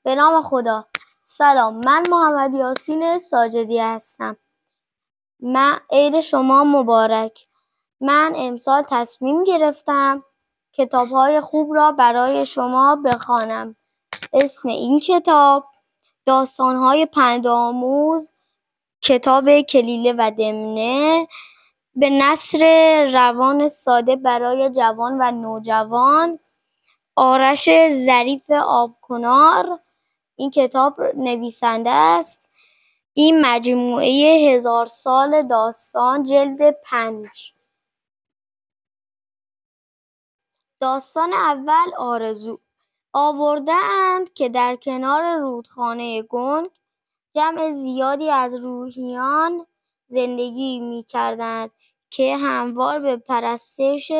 به نام خدا. سلام، من محمد یاسین ساجدی هستم. عید شما مبارک. من امسال تصمیم گرفتم کتاب‌های خوب را برای شما بخوانم. اسم این کتاب داستان‌های پندآموز، کتاب کلیله و دمنه، به نثر روان ساده برای جوان و نوجوان، آرش ظریف آبکنار این کتاب نویسنده است. این مجموعه 1000 سال داستان، جلد 5. داستان اول، آرزو. آورده‌اند که در کنار رودخانه گنگ جمع زیادی از روحیان زندگی می‌کردند که هموار به پرستش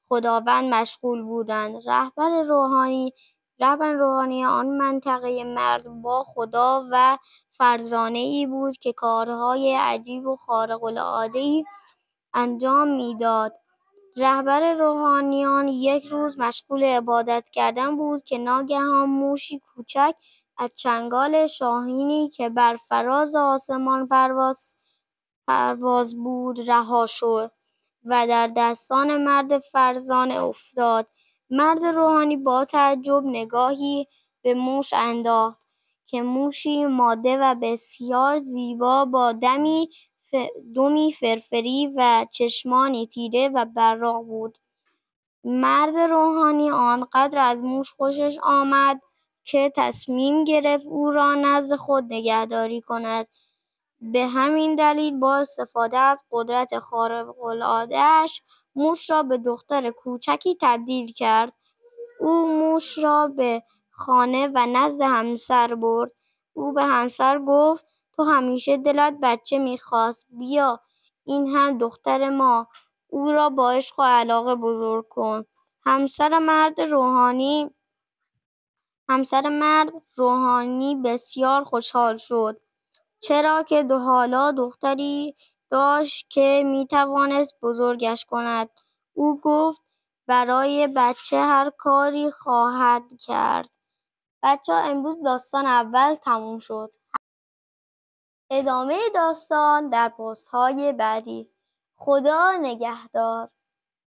خداوند مشغول بودند. رهبر روحانی آن منطقه مرد با خدا و فرزانه‌ای بود که کارهای عجیب و خارق‌العاده‌ای انجام می‌داد. رهبر روحانیان یک روز مشغول عبادت کردن بود که ناگهان موشی کوچک از چنگال شاهینی که بر فراز آسمان پرواز بود رها شد و در دستان مرد فرزانه افتاد. مرد روحانی با تعجب نگاهی به موش انداخت که موشی ماده و بسیار زیبا با دمی فرفری و چشمانی تیره و براق بود. مرد روحانی آنقدر از موش خوشش آمد که تصمیم گرفت او را نزد خود نگهداری کند. به همین دلیل با استفاده از قدرت خارق‌العاده‌اش موش را به دختر کوچکی تبدیل کرد. او موش را به خانه و نزد همسر برد. او به همسر گفت: تو همیشه دلت بچه می‌خواست، بیا این هم دختر ما، او را با عشق و علاقه بزرگ کن. همسر مرد روحانی بسیار خوشحال شد، چرا که حالا دختری داشت که میتوانست بزرگش کند. او گفت برای بچه هر کاری خواهد کرد. بچه‌ها، امروز داستان اول تموم شد. ادامه داستان در پست‌های بعدی. خدا نگهدار.